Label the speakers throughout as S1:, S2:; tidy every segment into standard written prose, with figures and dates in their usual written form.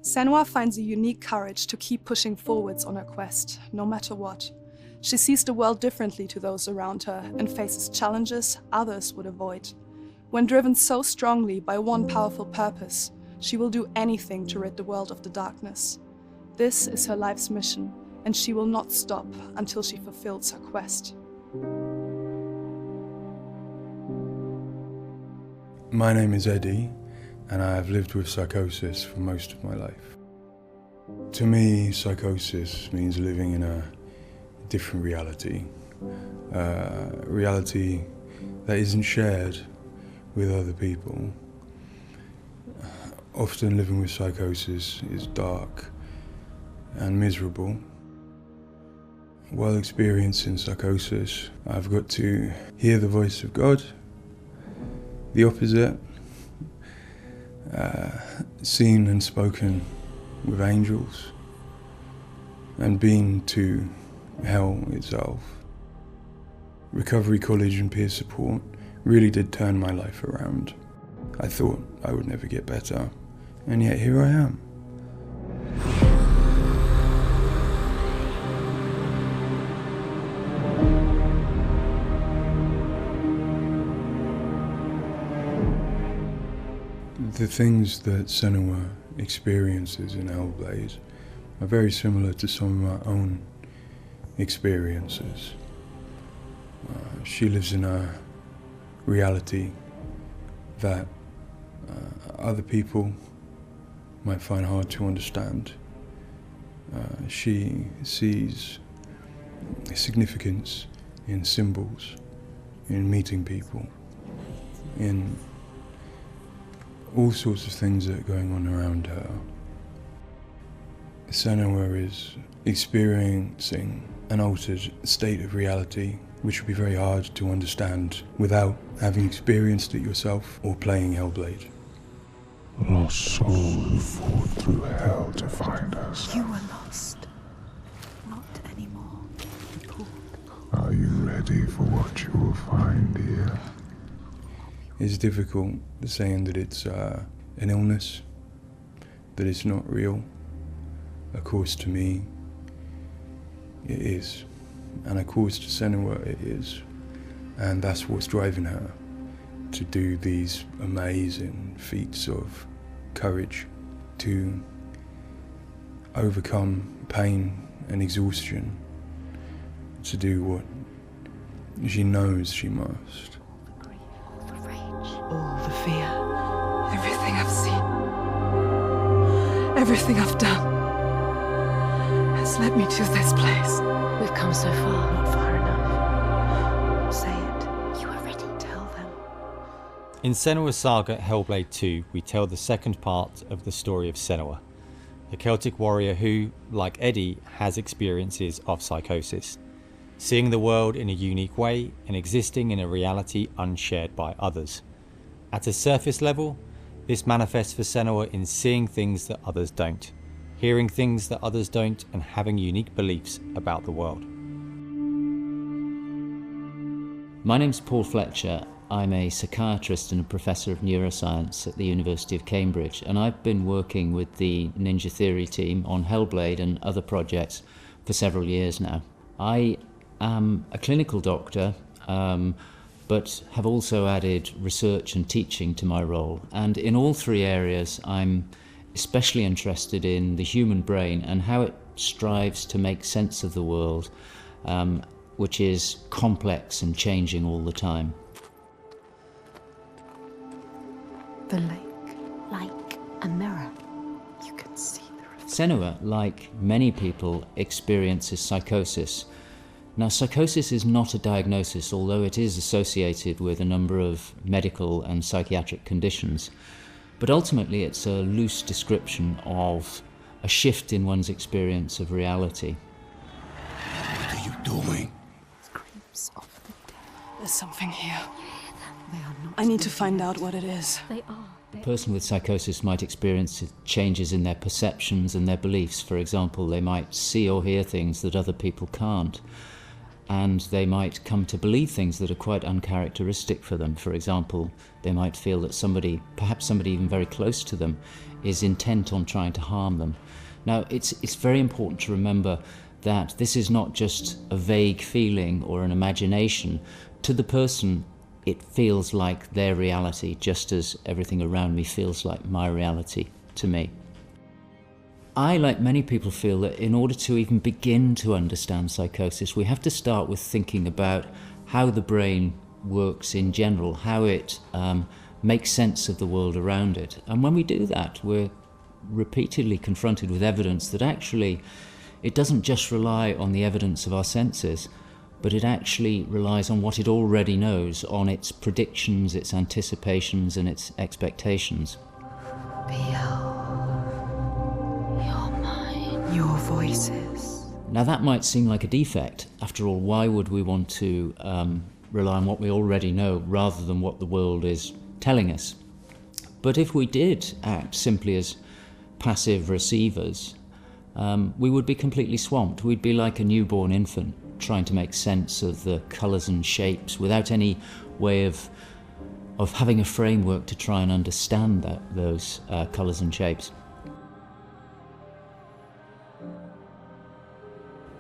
S1: Senua finds a unique courage to keep pushing forwards on her quest, no matter what. She sees the world differently to those around her and faces challenges others would avoid. When driven so strongly by one powerful purpose, she will do anything to rid the world of the darkness. This is her life's mission, and she will not stop until she fulfills her quest.
S2: My name is Eddie, and I have lived with psychosis for most of my life. To me, psychosis means living in a different reality, a reality that isn't shared with other people. Often living with psychosis is dark and miserable. While experiencing psychosis, I've got to hear the voice of God, the opposite, seen and spoken with angels, and been to hell itself. Recovery college and peer support really did turn my life around. I thought I would never get better, and yet here I am. The things that Senua experiences in Hellblade are very similar to some of my own experiences. She lives in a reality that other people might find hard to understand. She sees significance in symbols, in meeting people, in all sorts of things that are going on around her. Senua is experiencing an altered state of reality which would be very hard to understand without having experienced it yourself or playing Hellblade.
S3: Lost soul who fought through hell to find us.
S4: You were lost. Not anymore.
S3: Are you ready for what you will find here?
S2: It's difficult saying that it's an illness, that it's not real. Of course, to me, it is. And of course, to Senua, it is. And that's what's driving her to do these amazing feats of courage, to overcome pain and exhaustion, to do what she knows she must.
S4: All the fear, everything I've seen, everything I've done has led me to this place.
S5: We've come so far, not far enough.
S4: Say it. You are ready. Tell them.
S6: In Senua's Saga Hellblade 2, we tell the second part of the story of Senua, a Celtic warrior who, like Eddie, has experiences of psychosis, seeing the world in a unique way and existing in a reality unshared by others. At a surface level, this manifests for Senua in seeing things that others don't, hearing things that others don't, and having unique beliefs about the world.
S7: My name's Paul Fletcher. I'm a psychiatrist and a professor of neuroscience at the University of Cambridge, and I've been working with the Ninja Theory team on Hellblade and other projects for several years now. I am a clinical doctor, but have also added research and teaching to my role. And in all three areas, I'm especially interested in the human brain and how it strives to make sense of the world, which is complex and changing all the time.
S4: The lake, like a mirror. You can see the reflection.
S7: Senua, like many people, experiences psychosis. Now, psychosis is not a diagnosis, although it is associated with a number of medical and psychiatric conditions. But ultimately, it's a loose description of a shift in one's experience of reality.
S3: What are you doing?
S4: Screams of the dead.
S1: There's something here.
S4: They are not.
S1: I need to find out what it is.
S5: They are.
S7: A person with psychosis might experience changes in their perceptions and their beliefs. For example, they might see or hear things that other people can't. And they might come to believe things that are quite uncharacteristic for them. For example, they might feel that somebody, perhaps somebody even very close to them, is intent on trying to harm them. Now, it's very important to remember that this is not just a vague feeling or an imagination. To the person, it feels like their reality, just as everything around me feels like my reality to me. I, like many people, feel that in order to even begin to understand psychosis, we have to start with thinking about how the brain works in general, how it makes sense of the world around it. And when we do that, we're repeatedly confronted with evidence that actually it doesn't just rely on the evidence of our senses, but it actually relies on what it already knows, on its predictions, its anticipations, and its expectations.
S4: Your voices.
S7: Now that might seem like a defect. After all, why would we want to rely on what we already know rather than what the world is telling us? But if we did act simply as passive receivers, we would be completely swamped. We'd be like a newborn infant trying to make sense of the colours and shapes without any way of having a framework to try and understand those colours and shapes.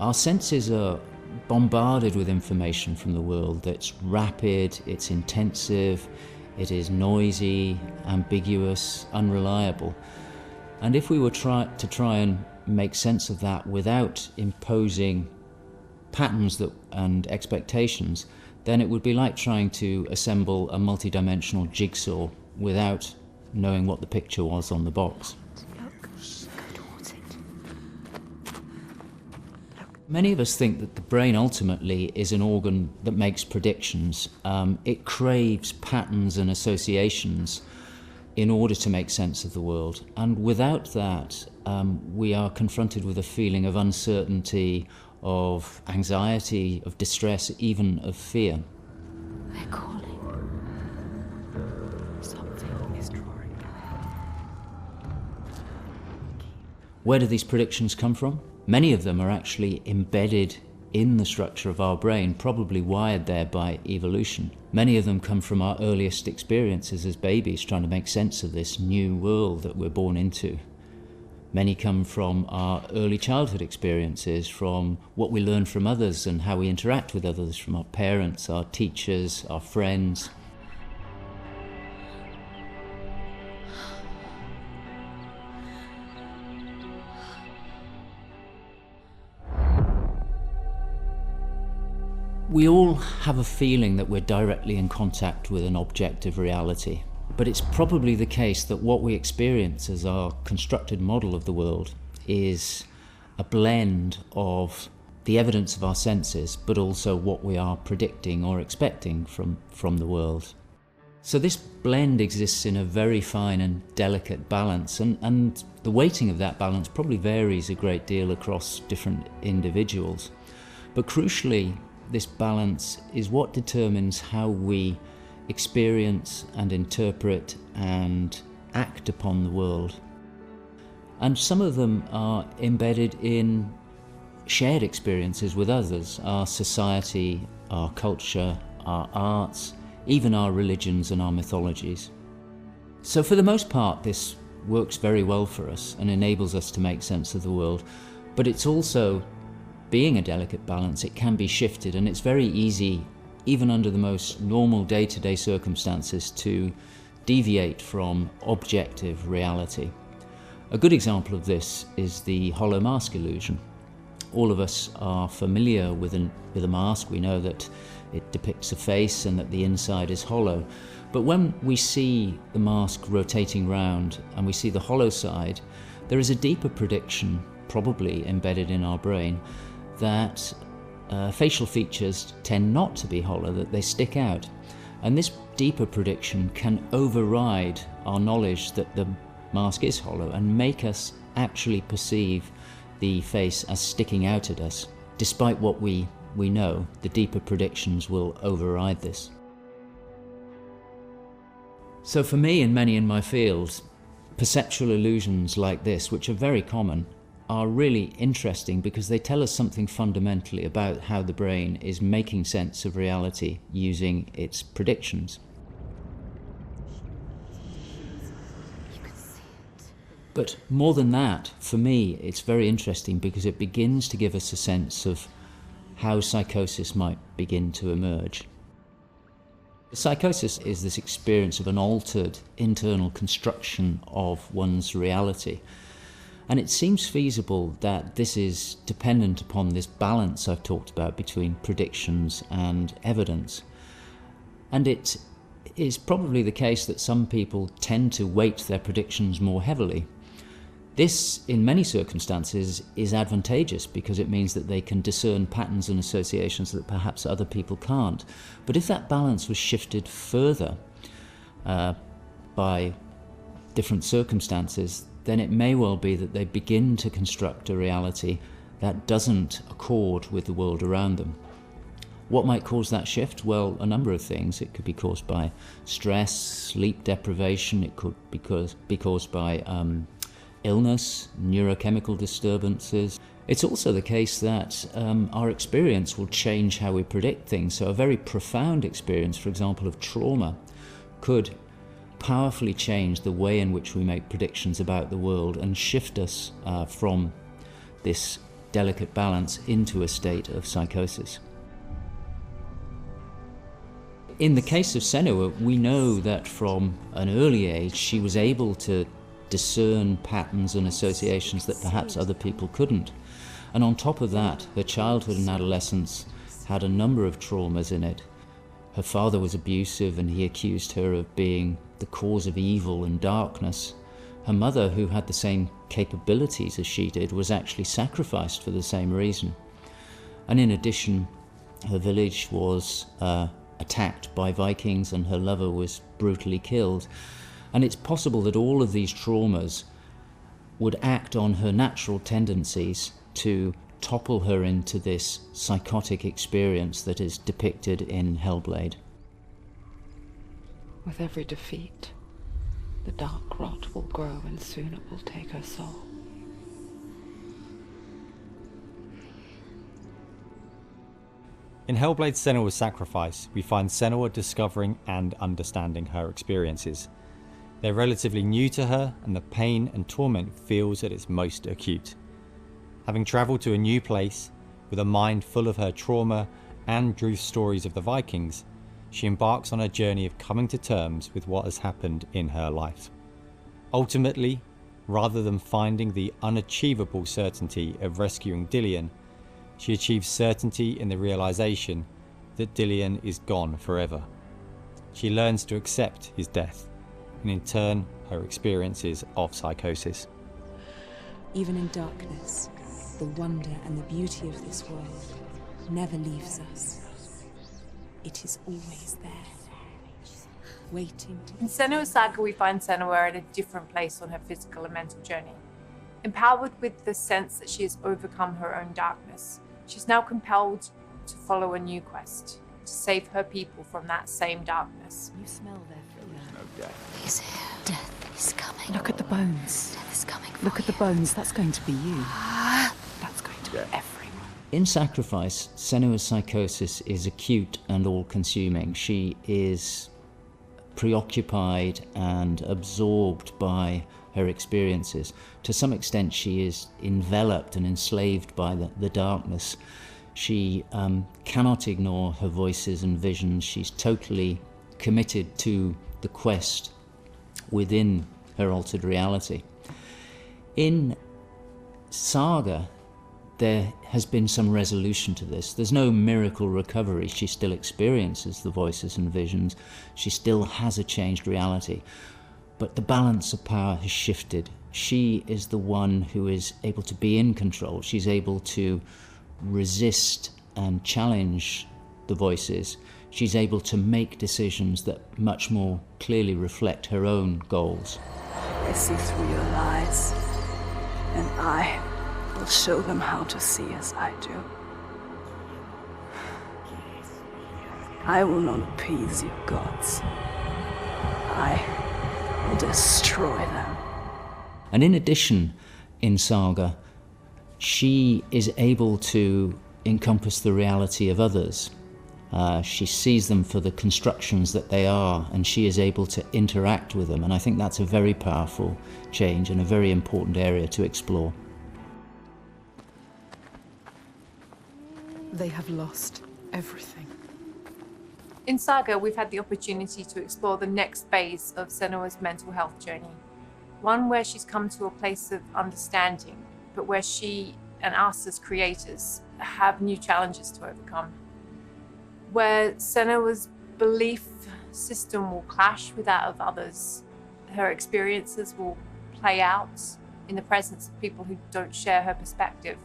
S7: Our senses are bombarded with information from the world that's rapid, it's intensive, it is noisy, ambiguous, unreliable. And if we were to try and make sense of that without imposing patterns and expectations, then it would be like trying to assemble a multi-dimensional jigsaw without knowing what the picture was on the box. Many of us think that the brain ultimately is an organ that makes predictions. It craves patterns and associations in order to make sense of the world. And without that, we are confronted with a feeling of uncertainty, of anxiety, of distress, even of fear.
S4: They're calling. Something is drawing near.
S7: Where do these predictions come from? Many of them are actually embedded in the structure of our brain, probably wired there by evolution. Many of them come from our earliest experiences as babies, trying to make sense of this new world that we're born into. Many come from our early childhood experiences, from what we learn from others and how we interact with others, from our parents, our teachers, our friends. We all have a feeling that we're directly in contact with an objective reality, but it's probably the case that what we experience as our constructed model of the world is a blend of the evidence of our senses, but also what we are predicting or expecting from the world. So this blend exists in a very fine and delicate balance, and the weighting of that balance probably varies a great deal across different individuals. But crucially, this balance is what determines how we experience and interpret and act upon the world. And some of them are embedded in shared experiences with others, our society, our culture, our arts, even our religions and our mythologies. So for the most part, this works very well for us and enables us to make sense of the world, but it's also, being a delicate balance, it can be shifted, and it's very easy, even under the most normal day-to-day circumstances, to deviate from objective reality. A good example of this is the hollow mask illusion. All of us are familiar with a mask. We know that it depicts a face and that the inside is hollow. But when we see the mask rotating round and we see the hollow side, there is a deeper prediction, probably embedded in our brain, that facial features tend not to be hollow, that they stick out. And this deeper prediction can override our knowledge that the mask is hollow and make us actually perceive the face as sticking out at us. Despite what we know, the deeper predictions will override this. So for me and many in my field, perceptual illusions like this, which are very common, are really interesting because they tell us something fundamentally about how the brain is making sense of reality using its predictions.
S4: You can see it.
S7: But more than that, for me, it's very interesting because it begins to give us a sense of how psychosis might begin to emerge. Psychosis is this experience of an altered internal construction of one's reality. And it seems feasible that this is dependent upon this balance I've talked about between predictions and evidence. And it is probably the case that some people tend to weight their predictions more heavily. This, in many circumstances, is advantageous because it means that they can discern patterns and associations that perhaps other people can't. But if that balance was shifted further by different circumstances, then it may well be that they begin to construct a reality that doesn't accord with the world around them. What might cause that shift? Well, a number of things. It could be caused by stress, sleep deprivation. It could be caused by illness, neurochemical disturbances. It's also the case that our experience will change how we predict things. So a very profound experience, for example, of trauma, could powerfully change the way in which we make predictions about the world and shift us from this delicate balance into a state of psychosis. In the case of Senua, we know that from an early age she was able to discern patterns and associations that perhaps other people couldn't. And on top of that, her childhood and adolescence had a number of traumas in it. Her father was abusive and he accused her of being the cause of evil and darkness. Her mother, who had the same capabilities as she did, was actually sacrificed for the same reason. And in addition, her village was attacked by Vikings and her lover was brutally killed. And it's possible that all of these traumas would act on her natural tendencies to topple her into this psychotic experience that is depicted in Hellblade.
S5: With every defeat, the dark rot will grow and soon it will take her soul.
S6: In Hellblade's Senua's Sacrifice, we find Senua discovering and understanding her experiences. They're relatively new to her, and the pain and torment feels at its most acute. Having travelled to a new place, with a mind full of her trauma and truth stories of the Vikings, she embarks on a journey of coming to terms with what has happened in her life. Ultimately, rather than finding the unachievable certainty of rescuing Dillion, she achieves certainty in the realization that Dillion is gone forever. She learns to accept his death, and in turn, her experiences of psychosis.
S8: Even in darkness, the wonder and the beauty of this world never leaves us. It is always there, waiting to...
S9: In Senua's Saga, we find Senua at a different place on her physical and mental journey. Empowered with the sense that she has overcome her own darkness, she's now compelled to follow a new quest, to save her people from that same darkness.
S8: You smell their fear.
S4: He's here. Death is coming.
S8: Look at the bones.
S4: Death is coming.
S8: Look at the bones. That's going to be you. That's going to be everyone.
S7: In Sacrifice, Senua's psychosis is acute and all-consuming. She is preoccupied and absorbed by her experiences. To some extent, she is enveloped and enslaved by the darkness. She cannot ignore her voices and visions. She's totally committed to the quest within her altered reality. In Saga, there has been some resolution to this. There's no miracle recovery. She still experiences the voices and visions. She still has a changed reality. But the balance of power has shifted. She is the one who is able to be in control. She's able to resist and challenge the voices. She's able to make decisions that much more clearly reflect her own goals.
S1: They see through your lies, and I will show them how to see as I do. I will not appease your gods. I will destroy them.
S7: And in addition, in Saga, she is able to encompass the reality of others. She sees them for the constructions that they are, and she is able to interact with them. And I think that's a very powerful change and a very important area to explore.
S4: They have lost everything.
S9: In Saga, we've had the opportunity to explore the next phase of Senua's mental health journey. One where she's come to a place of understanding, but where she and us as creators have new challenges to overcome. Where Senua's belief system will clash with that of others. Her experiences will play out in the presence of people who don't share her perspective.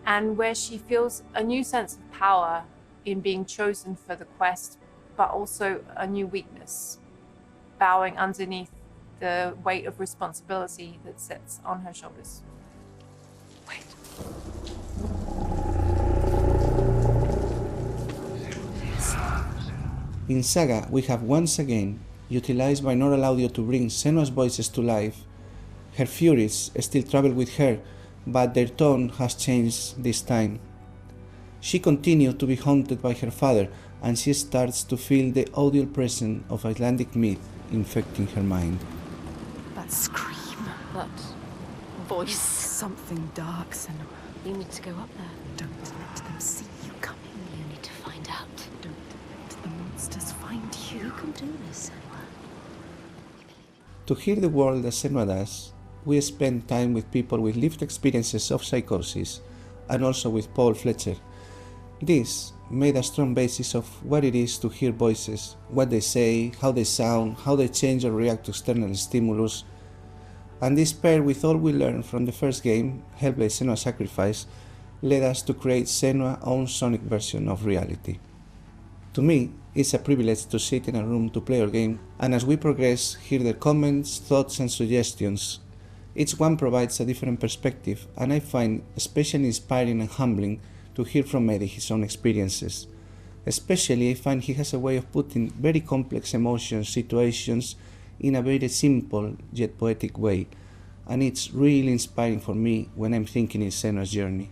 S9: And where she feels a new sense of power in being chosen for the quest, but also a new weakness, bowing underneath the weight of responsibility that sits on her shoulders.
S4: Wait.
S10: In Saga, we have once again utilized binaural audio to bring Senua's voices to life. Her furies still travel with her, but their tone has changed this time. She continues to be haunted by her father, and she starts to feel the audio presence of Icelandic myth infecting her mind.
S4: That scream.
S11: That voice.
S4: Something dark, Senua.
S11: You need to go up there.
S4: Don't let them see you coming.
S11: You need to find out.
S4: Don't let the monsters find you.
S11: You can do this, Senua.
S10: To hear the world as Senua does, we spend time with people with lived experiences of psychosis, and also with Paul Fletcher. This made a strong basis of what it is to hear voices, what they say, how they sound, how they change or react to external stimulus. And this paired with all we learned from the first game, Hellblade: Senua's Sacrifice, led us to create Senua's own sonic version of reality. To me, it's a privilege to sit in a room to play our game, and as we progress, hear their comments, thoughts and suggestions. Each one provides a different perspective, and I find especially inspiring and humbling to hear from Eddie his own experiences. Especially, I find he has a way of putting very complex emotions, situations, in a very simple yet poetic way, and it's really inspiring for me when I'm thinking in Senua's journey.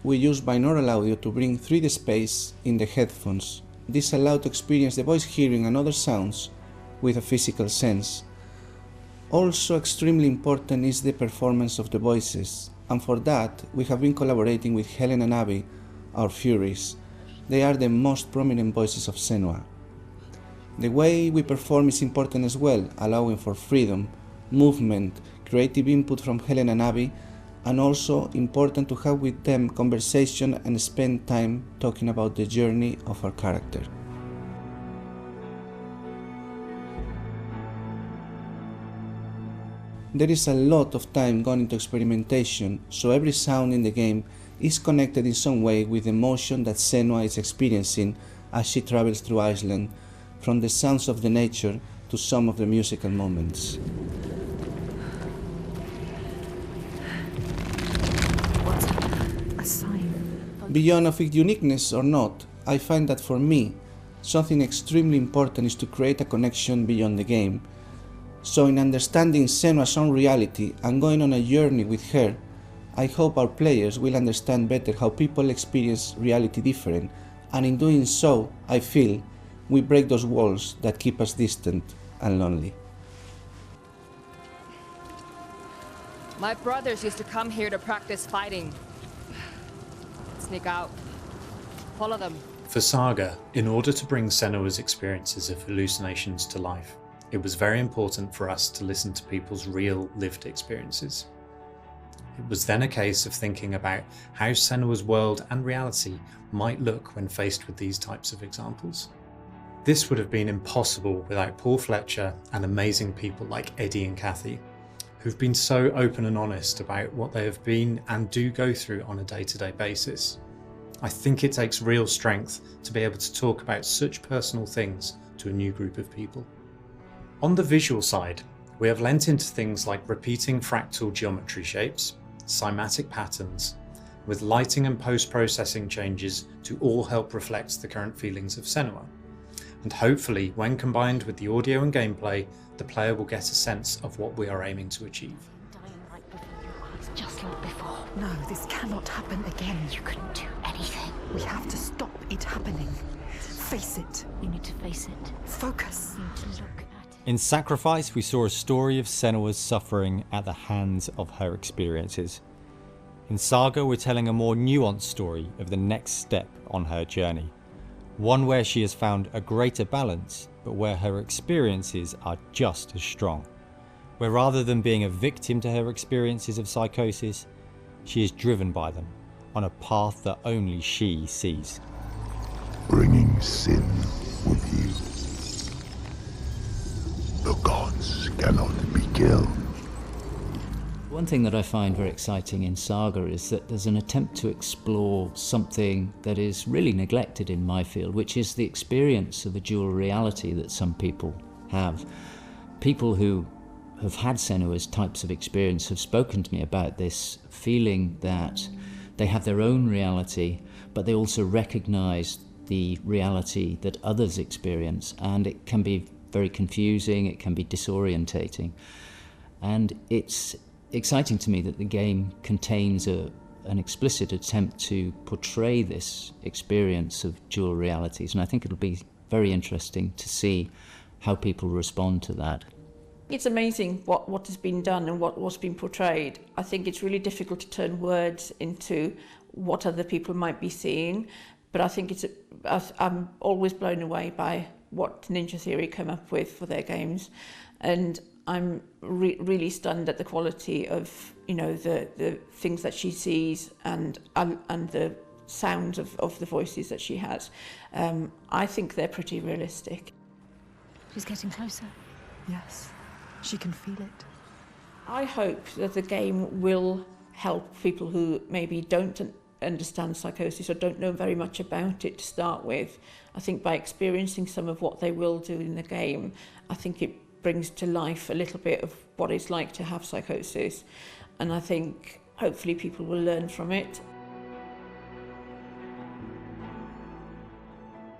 S10: We use binaural audio to bring 3D space in the headphones. This allows to experience the voice hearing and other sounds with a physical sense. Also extremely important is the performance of the voices, and for that we have been collaborating with Helen and Abby, our Furies. They are the most prominent voices of Senua. The way we perform is important as well, allowing for freedom, movement, creative input from Helen and Abby, and also important to have with them conversation and spend time talking about the journey of our character. There is a lot of time gone into experimentation, so every sound in the game is connected in some way with the emotion that Senua is experiencing as she travels through Iceland, from the sounds of the nature to some of the musical moments.
S4: What's a sign?
S10: Beyond of its uniqueness or not, I find that for me, something extremely important is to create a connection beyond the game. So in understanding Senua's own reality and going on a journey with her, I hope our players will understand better how people experience reality different, and in doing so, I feel we break those walls that keep us distant and lonely.
S12: My brothers used to come here to practice fighting. Sneak out. Follow them.
S13: For Saga, in order to bring Senua's experiences of hallucinations to life, it was very important for us to listen to people's real lived experiences. It was then a case of thinking about how Senua's world and reality might look when faced with these types of examples. This would have been impossible without Paul Fletcher and amazing people like Eddie and Kathy, who've been so open and honest about what they have been and do go through on a day-to-day basis. I think it takes real strength to be able to talk about such personal things to a new group of people. On the visual side, we have lent into things like repeating fractal geometry shapes, cymatic patterns, with lighting and post-processing changes to all help reflect the current feelings of Senua. And hopefully, when combined with the audio and gameplay, the player will get a sense of what we are aiming to achieve.
S11: Dying right before your eyes, just like before.
S4: No, this cannot happen again.
S11: You couldn't do anything.
S4: We have to stop it happening. Face it.
S11: You need to face it.
S4: Focus.
S11: You need to look at it.
S6: In Sacrifice, we saw a story of Senua's suffering at the hands of her experiences. In Saga, we're telling a more nuanced story of the next step on her journey. One where she has found a greater balance, but where her experiences are just as strong. Where rather than being a victim to her experiences of psychosis, she is driven by them on a path that only she sees.
S3: Bringing sin with you. The gods cannot be killed.
S7: One thing that I find very exciting in Saga is that there's an attempt to explore something that is really neglected in my field, which is the experience of a dual reality that some people have. People who have had Senua's types of experience have spoken to me about this feeling that they have their own reality, but they also recognize the reality that others experience, and it can be very confusing, it can be disorientating. And it's exciting to me that the game contains an explicit attempt to portray this experience of dual realities, and I think it'll be very interesting to see how people respond to that.
S14: It's amazing what has been done and what's been portrayed. I think it's really difficult to turn words into what other people might be seeing, but I think I'm always blown away by what Ninja Theory come up with for their games, and I'm really stunned at the quality of, you know, the things that she sees and the sounds of the voices that she has. I think they're pretty realistic.
S11: She's getting closer.
S4: Yes, she can feel it.
S14: I hope that the game will help people who maybe don't understand psychosis or don't know very much about it to start with. I think by experiencing some of what they will do in the game, I think it brings to life a little bit of what it's like to have psychosis, and I think hopefully people will learn from it.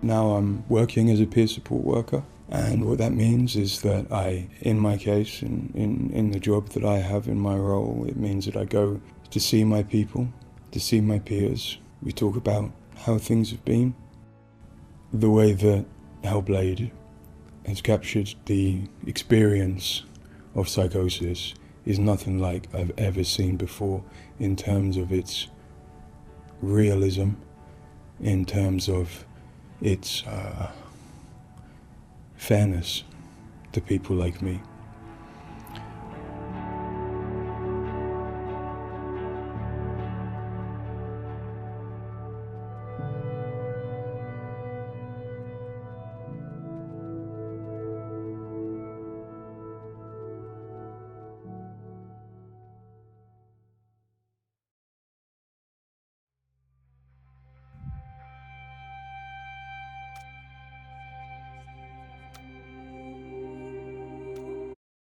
S2: Now I'm working as a peer support worker, and what that means is that in my case, in the job that I have in my role, it means that I go to see my people, to see my peers. We talk about how things have been. The way that Hellblade has captured the experience of psychosis is nothing like I've ever seen before in terms of its realism, in terms of its fairness to people like me.